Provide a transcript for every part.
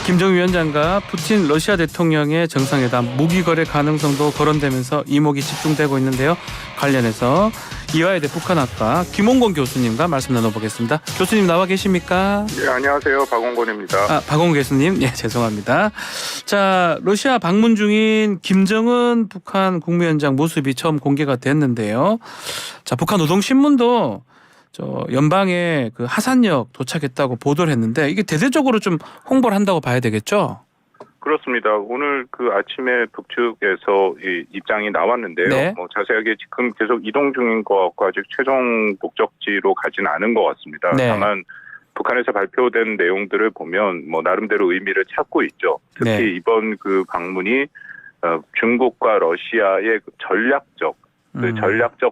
김정은 위원장과 푸틴 러시아 대통령의 정상회담 무기 거래 가능성도 거론되면서 이목이 집중되고 있는데요. 관련해서 이화여대 북한학과 김홍건 교수님과 말씀 나눠보겠습니다. 교수님 나와 계십니까? 네, 안녕하세요. 박원곤입니다. 박홍 교수님, 죄송합니다. 자, 러시아 방문 중인 김정은 북한 국무위원장 모습이 처음 공개가 됐는데요. 자, 북한 노동신문도 연방에 그 하산역 도착했다고 보도를 했는데 이게 대대적으로 좀 홍보를 한다고 봐야 되겠죠? 그렇습니다. 오늘 그 아침에 북측에서 이 입장이 나왔는데요. 네. 자세하게 지금 계속 이동 중인 것 같고 아직 최종 목적지로 가진 않은 것 같습니다. 네. 다만 북한에서 발표된 내용들을 보면 나름대로 의미를 찾고 있죠. 특히 네. 이번 그 방문이 중국과 러시아의 전략적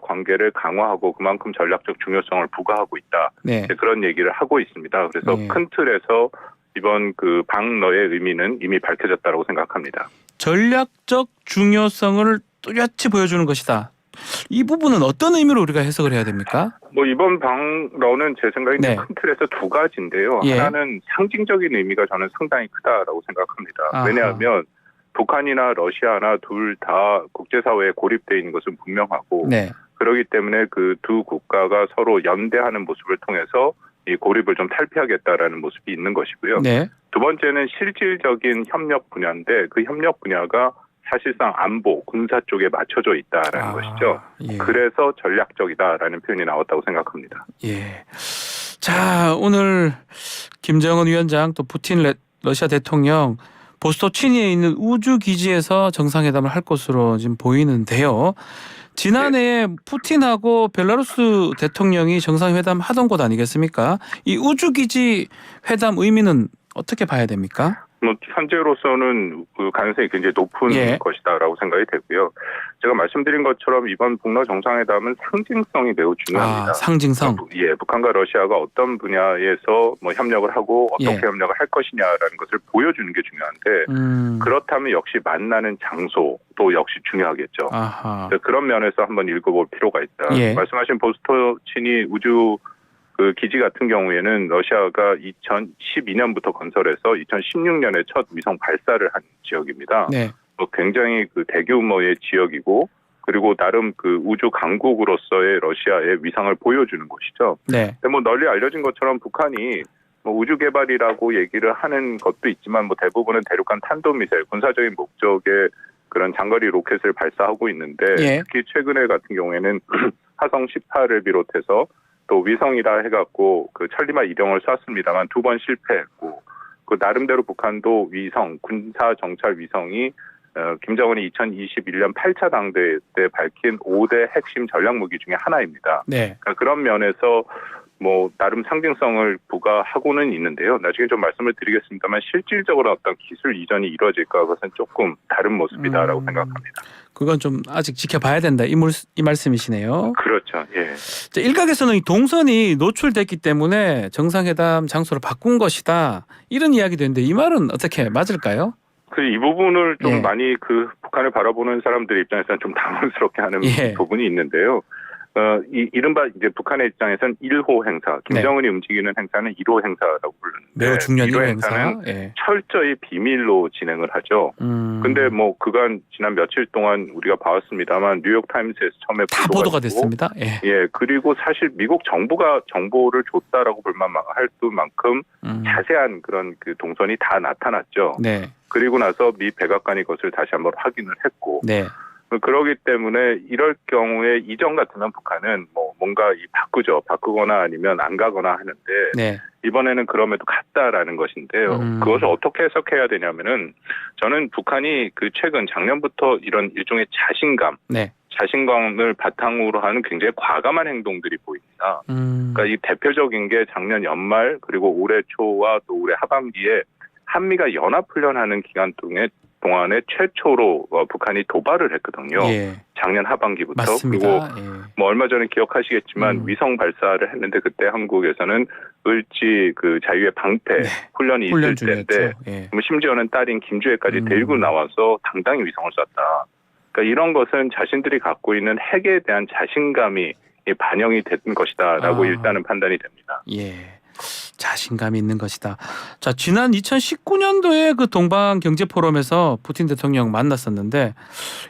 관계를 강화하고 그만큼 전략적 중요성을 부과하고 있다. 네. 그런 얘기를 하고 있습니다. 그래서 네. 큰 틀에서 이번 그 방러의 의미는 이미 밝혀졌다고 생각합니다. 전략적 중요성을 뚜렷이 보여주는 것이다. 이 부분은 어떤 의미로 우리가 해석을 해야 됩니까? 이번 방러는 제 생각에 네. 큰 틀에서 두 가지인데요. 예. 하나는 상징적인 의미가 저는 상당히 크다라고 생각합니다. 아하. 왜냐하면 북한이나 러시아나 둘 다 국제사회에 고립되어 있는 것은 분명하고 네. 그렇기 때문에 그 두 국가가 서로 연대하는 모습을 통해서 이 고립을 좀 탈피하겠다라는 모습이 있는 것이고요. 네. 두 번째는 실질적인 협력 분야인데 그 협력 분야가 사실상 안보, 군사 쪽에 맞춰져 있다라는 것이죠. 예. 그래서 전략적이다라는 표현이 나왔다고 생각합니다. 예. 자, 오늘 김정은 위원장 또 푸틴 러시아 대통령 보스토치니에 있는 우주 기지에서 정상회담을 할 것으로 지금 보이는데요. 지난해에 푸틴하고 벨라루스 대통령이 정상회담 하던 곳 아니겠습니까? 이 우주 기지 회담 의미는 어떻게 봐야 됩니까? 현재로서는 그 가능성이 굉장히 높은 예. 것이다라고 생각이 되고요. 제가 말씀드린 것처럼 이번 북러 정상회담은 상징성이 매우 중요합니다. 상징성. 북한과 러시아가 어떤 분야에서 협력을 하고 어떻게 협력을 할 것이냐라는 것을 보여주는 게 중요한데 그렇다면 역시 만나는 장소도 역시 중요하겠죠. 아하. 그런 면에서 한번 읽어볼 필요가 있다. 예. 말씀하신 보스토치니 우주 그 기지 같은 경우에는 러시아가 2012년부터 건설해서 2016년에 첫 위성 발사를 한 지역입니다. 네. 굉장히 그 대규모의 지역이고 그리고 나름 그 우주 강국으로서의 러시아의 위상을 보여주는 곳이죠. 네. 근데 널리 알려진 것처럼 북한이 우주 개발이라고 얘기를 하는 것도 있지만 대부분은 대륙간 탄도미사일 군사적인 목적의 그런 장거리 로켓을 발사하고 있는데 특히 최근에 같은 경우에는 화성 18을 비롯해서 또 위성이라 해갖고 그 천리마 이령을 쐈습니다만 2번 실패했고 그 나름대로 북한도 위성 군사 정찰 위성이 김정은이 2021년 8차 당대 때 밝힌 5대 핵심 전략 무기 중에 하나입니다. 네. 그러니까 그런 면에서 나름 상징성을 부과하고는 있는데요. 나중에 좀 말씀을 드리겠습니다만 실질적으로 어떤 기술 이전이 이루어질까 그것은 조금 다른 모습이다라고 생각합니다. 그건 좀 아직 지켜봐야 된다. 이 말씀이시네요. 그렇죠. 예. 자, 일각에서는 이 동선이 노출됐기 때문에 정상회담 장소를 바꾼 것이다. 이런 이야기도 있는데 이 말은 어떻게 맞을까요? 이 부분을 좀 많이 그 북한을 바라보는 사람들 입장에서는 좀 당황스럽게 하는 부분이 있는데요. 이른바 이제 북한의 입장에서는 1호 행사, 김정은이 움직이는 행사는 1호 행사라고 부르는데 매우 중요한 1호 행사는 행사. 철저히 비밀로 진행을 하죠. 근데 그간 지난 며칠 동안 우리가 봐왔습니다만 뉴욕 타임스에서 처음에 다 보도가 됐습니다. 그리고 사실 미국 정부가 정보를 줬다라고 볼만할 만큼 자세한 그런 그 동선이 다 나타났죠. 네. 그리고 나서 미 백악관이 그것을 다시 한번 확인을 했고. 네. 그러기 때문에 이럴 경우에 이전 같으면 북한은 뭔가 바꾸거나 아니면 안 가거나 하는데 이번에는 그럼에도 갔다라는 것인데요. 그것을 어떻게 해석해야 되냐면은 저는 북한이 그 최근 작년부터 이런 일종의 자신감을 바탕으로 하는 굉장히 과감한 행동들이 보입니다. 그러니까 이 대표적인 게 작년 연말 그리고 올해 초와 또 올해 하반기에 한미가 연합훈련하는 기간 동안에 최초로 북한이 도발을 했거든요. 작년 하반기부터. 맞습니다. 그리고 얼마 전에 기억하시겠지만 위성 발사를 했는데 그때 한국에서는 을지 그 자유의 방패 훈련이 있을 때인데 심지어는 딸인 김주혜까지 데리고 나와서 당당히 위성을 쐈다. 그러니까 이런 것은 자신들이 갖고 있는 핵에 대한 자신감이 반영이 된 것이다라고 일단은 판단이 됩니다. 자신감이 있는 것이다. 자, 지난 2019년도에 그 동방 경제 포럼에서 푸틴 대통령 만났었는데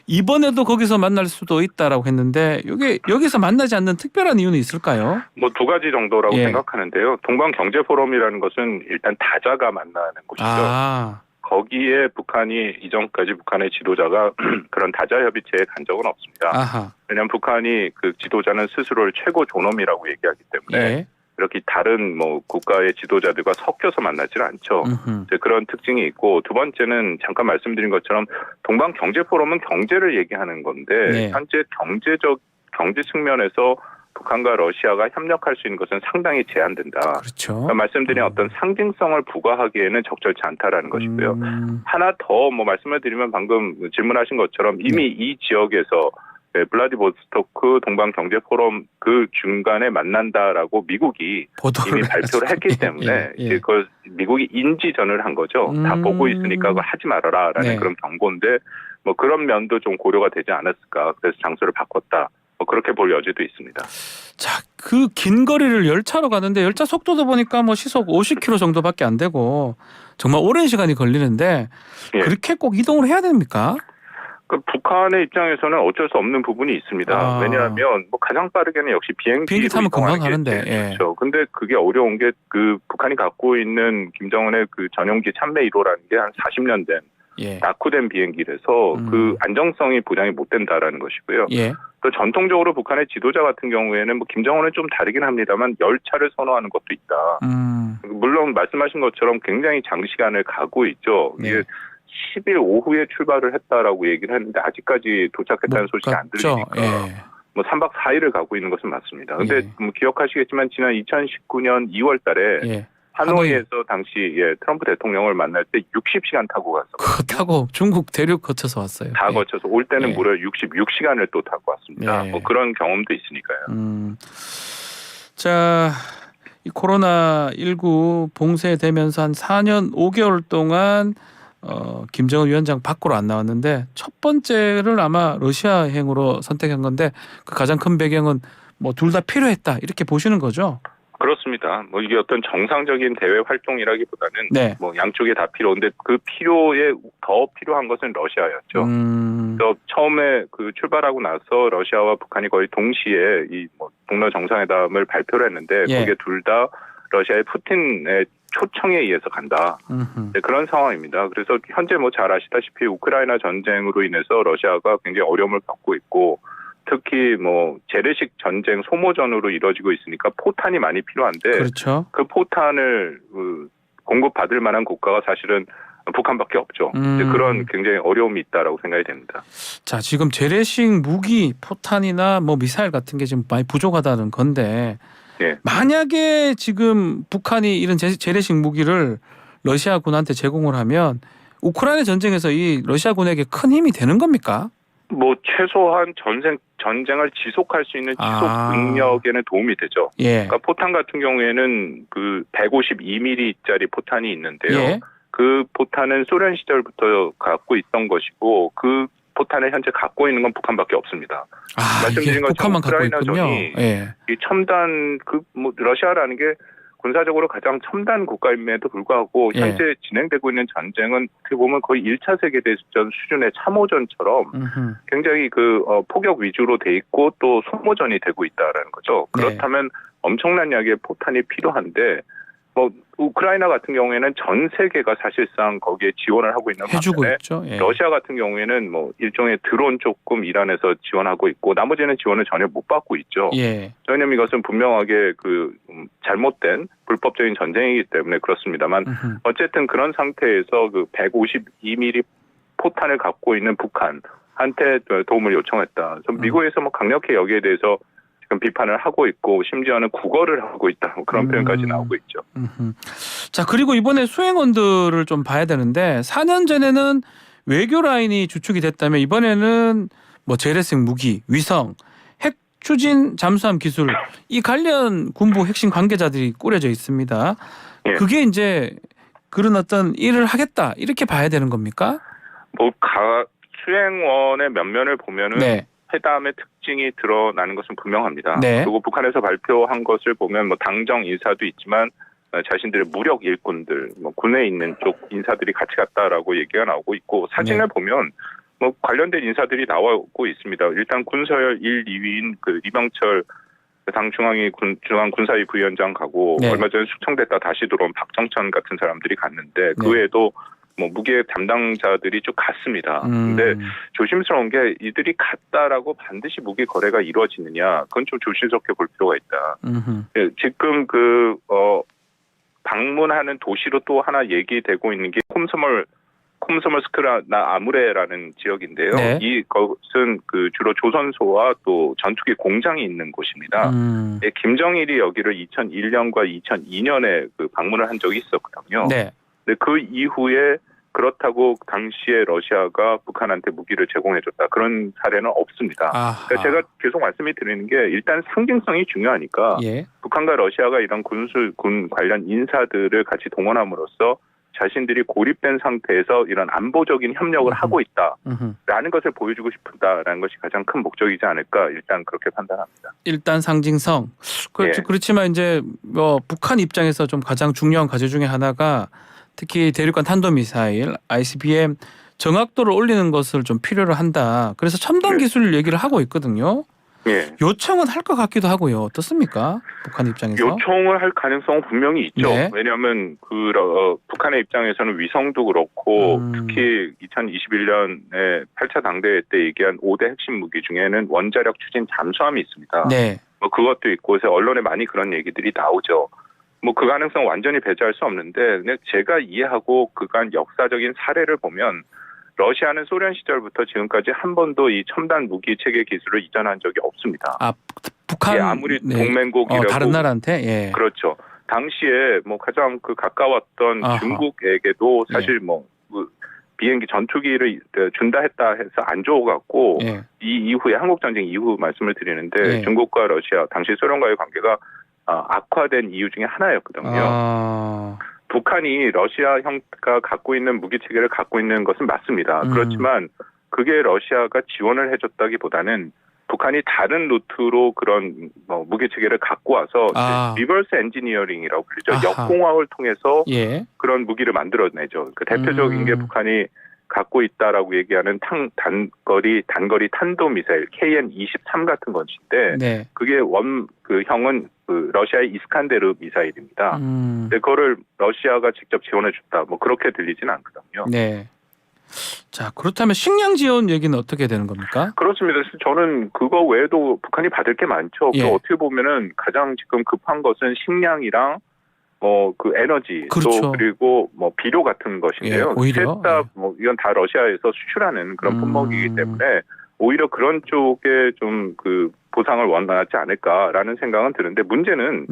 이번에도 거기서 만날 수도 있다라고 했는데 이게 여기서 만나지 않는 특별한 이유는 있을까요? 뭐 두 가지 정도라고 예. 생각하는데요. 동방 경제 포럼이라는 것은 일단 다자가 만나는 곳이죠. 거기에 북한이 이전까지 북한의 지도자가 그런 다자 협의체에 간 적은 없습니다. 아하. 왜냐하면 북한이 그 지도자는 스스로를 최고 존엄이라고 얘기하기 때문에 예. 이렇게 다른 뭐 국가의 지도자들과 섞여서 만나지는 않죠. 이제 그런 특징이 있고 두 번째는 잠깐 말씀드린 것처럼 동방 경제 포럼은 경제를 얘기하는 건데 네. 현재 경제 측면에서 북한과 러시아가 협력할 수 있는 것은 상당히 제한된다. 그렇죠. 그러니까 말씀드린 어떤 상징성을 부과하기에는 적절치 않다라는 것이고요. 하나 더 뭐 말씀을 드리면 방금 질문하신 것처럼 이미 이 지역에서 블라디보스토크 동방 경제 포럼 그 중간에 만난다라고 미국이 이미 발표를 했기 때문에 이제 그 미국이 인지전을 한 거죠. 다 보고 있으니까 그거 하지 말아라라는 그런 경고인데 뭐 그런 면도 좀 고려가 되지 않았을까. 그래서 장소를 바꿨다. 뭐 그렇게 볼 여지도 있습니다. 자, 그 긴 거리를 열차로 가는데 열차 속도도 보니까 뭐 시속 50km 정도밖에 안 되고 정말 오랜 시간이 걸리는데 그렇게 꼭 이동을 해야 됩니까? 그 북한의 입장에서는 어쩔 수 없는 부분이 있습니다. 왜냐하면 뭐 가장 빠르게는 역시 비행기 타면 금방 가는데. 그렇죠. 근데 그게 어려운 게 그 북한이 갖고 있는 김정은의 그 전용기 참매 1호라는 게 한 40년 된 낙후된 비행기라서 그 안정성이 보장이 못 된다라는 것이고요. 또 전통적으로 북한의 지도자 같은 경우에는 뭐 김정은은 좀 다르긴 합니다만 열차를 선호하는 것도 있다. 물론 말씀하신 것처럼 굉장히 장시간을 가고 있죠. 이게 10일 오후에 출발을 했다라고 얘기를 했는데 아직까지 도착했다는 소식이 안 들리니까 뭐 3박 4일을 가고 있는 것은 맞습니다. 근데 뭐 기억하시겠지만 지난 2019년 2월 달에 하노이에서 당시 트럼프 대통령을 만날 때 60시간 타고 갔어요. 그거 타고 중국 대륙 거쳐서 왔어요. 다 거쳐서 올 때는 무려 66시간을 또 타고 왔습니다. 뭐 그런 경험도 있으니까요. 자, 이 코로나19 봉쇄되면서 한 4년 5개월 동안 김정은 위원장 밖으로 안 나왔는데 첫 번째를 아마 러시아행으로 선택한 건데 그 가장 큰 배경은 뭐 둘 다 필요했다 이렇게 보시는 거죠? 그렇습니다. 뭐 이게 어떤 정상적인 대외 활동이라기보다는 뭐 양쪽에 다 필요한데 그 필요에 더 필요한 것은 러시아였죠. 그래서 처음에 그 출발하고 나서 러시아와 북한이 거의 동시에 이 뭐 동러 정상회담을 발표를 했는데 그게 둘 다 러시아의 푸틴의 초청에 의해서 간다. 그런 상황입니다. 그래서 현재 뭐 잘 아시다시피 우크라이나 전쟁으로 인해서 러시아가 굉장히 어려움을 겪고 있고 특히 뭐 재래식 전쟁 소모전으로 이루어지고 있으니까 포탄이 많이 필요한데 그 포탄을 공급받을 만한 국가가 사실은 북한밖에 없죠. 그런 굉장히 어려움이 있다라고 생각이 됩니다. 자, 지금 재래식 무기, 포탄이나 뭐 미사일 같은 게 지금 많이 부족하다는 건데 만약에 지금 북한이 이런 재래식 무기를 러시아군한테 제공을 하면 우크라이나 전쟁에서 이 러시아군에게 큰 힘이 되는 겁니까? 뭐 최소한 전쟁을 지속할 수 있는 지속 능력에는 도움이 되죠. 그러니까 포탄 같은 경우에는 그 152mm짜리 포탄이 있는데요. 그 포탄은 소련 시절부터 갖고 있던 것이고 그 포탄을 현재 갖고 있는 건 북한밖에 없습니다. 말씀드린 것처럼 우크라이나전이 이 첨단 뭐 러시아라는 게 군사적으로 가장 첨단 국가임에도 불구하고 현재 진행되고 있는 전쟁은 어떻게 보면 거의 1차 세계대전 수준의 참호전처럼 굉장히 그 포격 위주로 돼 있고 또 소모전이 되고 있다라는 거죠. 그렇다면 엄청난 양의 포탄이 필요한데 뭐 우크라이나 같은 경우에는 전 세계가 사실상 거기에 지원을 하고 있는 반면에 러시아 같은 경우에는 뭐 일종의 드론 조금 이란에서 지원하고 있고 나머지는 지원을 전혀 못 받고 있죠. 왜냐하면 이것은 분명하게 그 잘못된 불법적인 전쟁이기 때문에 그렇습니다만 어쨌든 그런 상태에서 그 152mm 포탄을 갖고 있는 북한한테 도움을 요청했다. 미국에서 뭐 강력히 여기에 대해서 비판을 하고 있고 심지어는 국어를 하고 있다 그런 표현까지 나오고 있죠. 자, 그리고 이번에 수행원들을 좀 봐야 되는데 4년 전에는 외교 라인이 주축이 됐다면 이번에는 뭐 재래식 무기, 위성, 핵 추진 잠수함 기술 이 관련 군부 핵심 관계자들이 꾸려져 있습니다. 그게 이제 그런 어떤 일을 하겠다 이렇게 봐야 되는 겁니까? 뭐 수행원의 면면을 보면은 회담의 특징이 드러나는 것은 분명합니다. 그리고 북한에서 발표한 것을 보면 뭐 당정 인사도 있지만 자신들의 무력 일꾼들, 뭐 군에 있는 쪽 인사들이 같이 갔다라고 얘기가 나오고 있고 사진을 보면 뭐 관련된 인사들이 나오고 있습니다. 일단 군서열 1, 2위인 그 이병철 당 중앙군사위 부위원장 가고 얼마 전에 숙청됐다 다시 들어온 박정천 같은 사람들이 갔는데 그 외에도 뭐 무기의 담당자들이 쭉 갔습니다. 근데 조심스러운 게 이들이 갔다라고 반드시 무기 거래가 이루어지느냐 그건 좀 조심스럽게 볼 필요가 있다. 지금 방문하는 도시로 또 하나 얘기되고 있는 게 콤소몰스크나 아무레라는 지역인데요. 이것은 그 주로 조선소와 또 전투기 공장이 있는 곳입니다. 김정일이 여기를 2001년과 2002년에 그 방문을 한 적이 있었거든요. 근데 그 이후에 그렇다고 당시에 러시아가 북한한테 무기를 제공해줬다 그런 사례는 없습니다. 그러니까 제가 계속 말씀이 드리는 게 일단 상징성이 중요하니까 북한과 러시아가 이런 군 관련 인사들을 같이 동원함으로써 자신들이 고립된 상태에서 이런 안보적인 협력을 하고 있다라는 것을 보여주고 싶다라는 것이 가장 큰 목적이지 않을까 일단 그렇게 판단합니다. 일단 상징성. 그렇지만 이제 뭐 북한 입장에서 좀 가장 중요한 과제 중에 하나가 특히 대륙간 탄도미사일 ICBM 정확도를 올리는 것을 좀 필요로 한다. 그래서 첨단 기술 얘기를 하고 있거든요. 요청은 할 것 같기도 하고요. 어떻습니까? 북한 입장에서. 요청을 할 가능성은 분명히 있죠. 왜냐하면 북한의 입장에서는 위성도 그렇고 특히 2021년에 8차 당대회 때 얘기한 5대 핵심 무기 중에는 원자력 추진 잠수함이 있습니다. 뭐 그것도 있고 그래서 언론에 많이 그런 얘기들이 나오죠. 뭐 그 가능성 완전히 배제할 수 없는데 근데 제가 이해하고 그간 역사적인 사례를 보면 러시아는 소련 시절부터 지금까지 한 번도 이 첨단 무기 체계 기술을 이전한 적이 없습니다. 북한 아무리 동맹국이라고 다른 나라한테 그렇죠. 당시에 뭐 가장 그 가까웠던 중국에게도 사실 뭐 비행기 전투기를 준다 했다 해서 안 줘갖고 이 이후에 한국 전쟁 이후 말씀을 드리는데 중국과 러시아 당시 소련과의 관계가 악화된 이유 중에 하나였거든요. 북한이 러시아가 갖고 있는 무기 체계를 갖고 있는 것은 맞습니다. 그렇지만 그게 러시아가 지원을 해줬다기보다는 북한이 다른 루트로 그런 무기 체계를 갖고 와서 리버스 엔지니어링이라고 불리죠. 역공학을 통해서 그런 무기를 만들어내죠. 그 대표적인 게 북한이 갖고 있다라고 얘기하는 단거리 탄도미사일 KN-23 같은 것인데 그게 형은 그 러시아의 이스칸데르 미사일입니다. 근데 그거를 러시아가 직접 지원해줬다. 뭐 그렇게 들리지는 않거든요. 자 그렇다면 식량 지원 얘기는 어떻게 되는 겁니까? 그렇습니다. 저는 그거 외에도 북한이 받을 게 많죠. 어떻게 보면은 가장 지금 급한 것은 식량이랑 그 에너지 또 그리고 뭐 비료 같은 것인데요. 오히려 셋 다 뭐 이건 다 러시아에서 수출하는 그런 품목이기 때문에 오히려 그런 쪽에 좀 그 보상을 원하지 않을까라는 생각은 드는데 문제는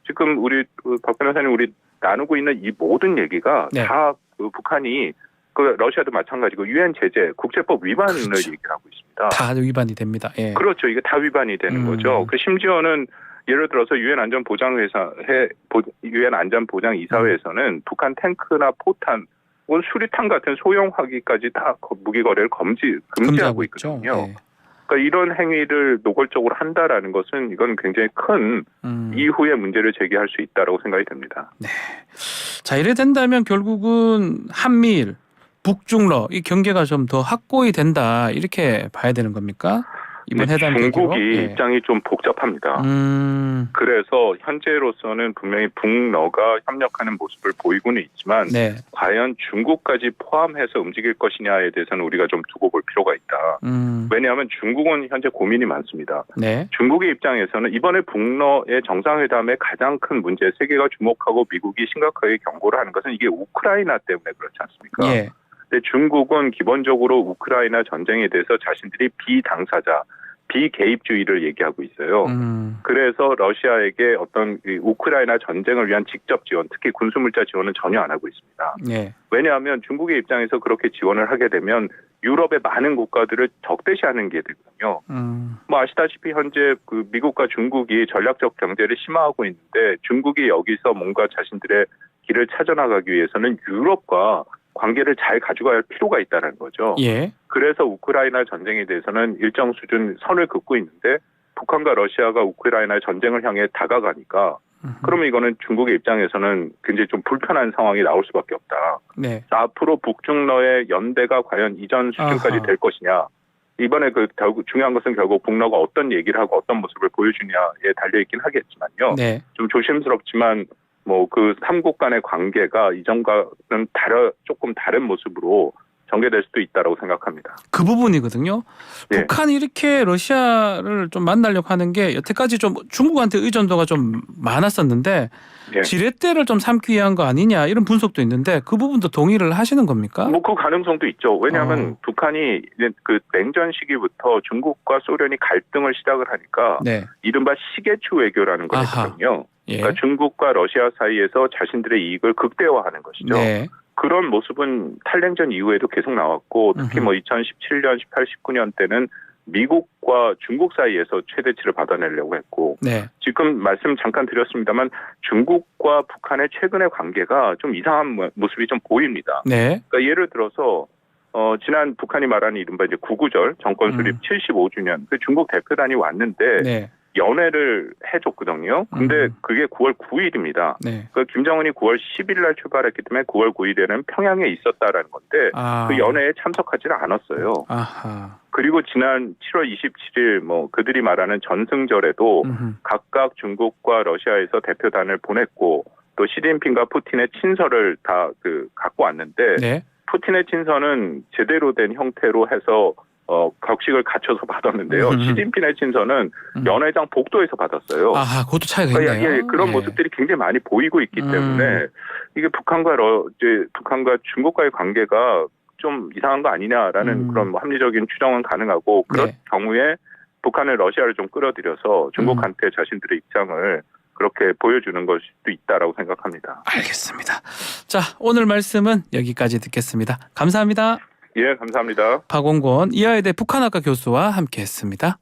지금 우리 박 변호사님 우리 나누고 있는 이 모든 얘기가 다 그 북한이 그 러시아도 마찬가지고 유엔 제재 국제법 위반을 얘기하고 있습니다. 다 위반이 됩니다. 그렇죠. 이게 다 위반이 되는 거죠. 그 심지어는 예를 들어서 유엔 안전보장이사회에서는 북한 탱크나 포탄 혹은 수리탄 같은 소형 화기까지 다 무기 거래를 금지하고 있거든요. 그러니까 이런 행위를 노골적으로 한다라는 것은 이건 굉장히 큰 이후의 문제를 제기할 수 있다라고 생각이 듭니다. 자 이래 된다면 결국은 한미일, 북중러 이 경계가 좀 더 확고히 된다 이렇게 봐야 되는 겁니까? 이번 회담 중국이 입장이 좀 복잡합니다. 그래서 현재로서는 분명히 북러가 협력하는 모습을 보이고는 있지만 과연 중국까지 포함해서 움직일 것이냐에 대해서는 우리가 좀 두고 볼 필요가 있다. 왜냐하면 중국은 현재 고민이 많습니다. 중국의 입장에서는 이번에 북러의 정상회담의 가장 큰 문제 세계가 주목하고 미국이 심각하게 경고를 하는 것은 이게 우크라이나 때문에 그렇지 않습니까? 근데 중국은 기본적으로 우크라이나 전쟁에 대해서 자신들이 비당사자, 비개입주의를 얘기하고 있어요. 그래서 러시아에게 어떤 우크라이나 전쟁을 위한 직접 지원, 특히 군수물자 지원은 전혀 안 하고 있습니다. 왜냐하면 중국의 입장에서 그렇게 지원을 하게 되면 유럽의 많은 국가들을 적대시하는 게 되거든요. 뭐 아시다시피 현재 그 미국과 중국이 전략적 경제를 심화하고 있는데 중국이 여기서 뭔가 자신들의 길을 찾아나가기 위해서는 유럽과 관계를 잘 가져가야 할 필요가 있다는 거죠. 그래서 우크라이나 전쟁에 대해서는 일정 수준 선을 긋고 있는데 북한과 러시아가 우크라이나 전쟁을 향해 다가가니까 그러면 이거는 중국의 입장에서는 굉장히 좀 불편한 상황이 나올 수밖에 없다. 네. 앞으로 북중러의 연대가 과연 이전 수준까지 될 것이냐. 이번에 결국 중요한 것은 결국 북러가 어떤 얘기를 하고 어떤 모습을 보여주냐에 달려있긴 하겠지만요. 네. 좀 조심스럽지만 그 삼국 간의 관계가 이전과는 조금 다른 모습으로 전개될 수도 있다라고 생각합니다. 그 부분이거든요. 예. 북한이 이렇게 러시아를 좀 만나려고 하는 게 여태까지 좀 중국한테 의존도가 좀 많았었는데 예. 지렛대를 좀 삼기 위한 거 아니냐 이런 분석도 있는데 그 부분도 동의를 하시는 겁니까? 그 가능성도 있죠. 왜냐하면 북한이 그 냉전 시기부터 중국과 소련이 갈등을 시작을 하니까 네. 이른바 시계추 외교라는 걸 했거든요. 예. 그러니까 중국과 러시아 사이에서 자신들의 이익을 극대화하는 것이죠. 네. 그런 모습은 탈냉전 이후에도 계속 나왔고 특히 2017년, 18, 19년 때는 미국과 중국 사이에서 최대치를 받아내려고 했고 네. 지금 말씀 잠깐 드렸습니다만 중국과 북한의 최근의 관계가 좀 이상한 모습이 좀 보입니다. 네. 그러니까 예를 들어서 지난 북한이 말하는 이른바 이제 9.9절 정권 수립 75주년 그 중국 대표단이 왔는데 네. 연회를 해줬거든요. 근데 그게 9월 9일입니다. 네. 그 김정은이 9월 10일 날 출발했기 때문에 9월 9일에는 평양에 있었다라는 건데 그 연회에 참석하지는 않았어요. 아하. 그리고 지난 7월 27일 그들이 말하는 전승절에도 각각 중국과 러시아에서 대표단을 보냈고 또 시진핑과 푸틴의 친서를 다 갖고 왔는데 네. 푸틴의 친서는 제대로 된 형태로 해서 격식을 갖춰서 받았는데요. 시진핑의 친서는 연회장 복도에서 받았어요. 아하, 그것도 차이가 있네요. 예, 그런 모습들이 굉장히 많이 보이고 있기 때문에 이게 북한과 중국과의 관계가 좀 이상한 거 아니냐라는 그런 합리적인 추정은 가능하고 그런 경우에 북한은 러시아를 좀 끌어들여서 중국한테 자신들의 입장을 그렇게 보여주는 것일 수도 있다라고 생각합니다. 알겠습니다. 자, 오늘 말씀은 여기까지 듣겠습니다. 감사합니다. 예, 감사합니다. 박원권 이화여대 북한학과 교수와 함께했습니다.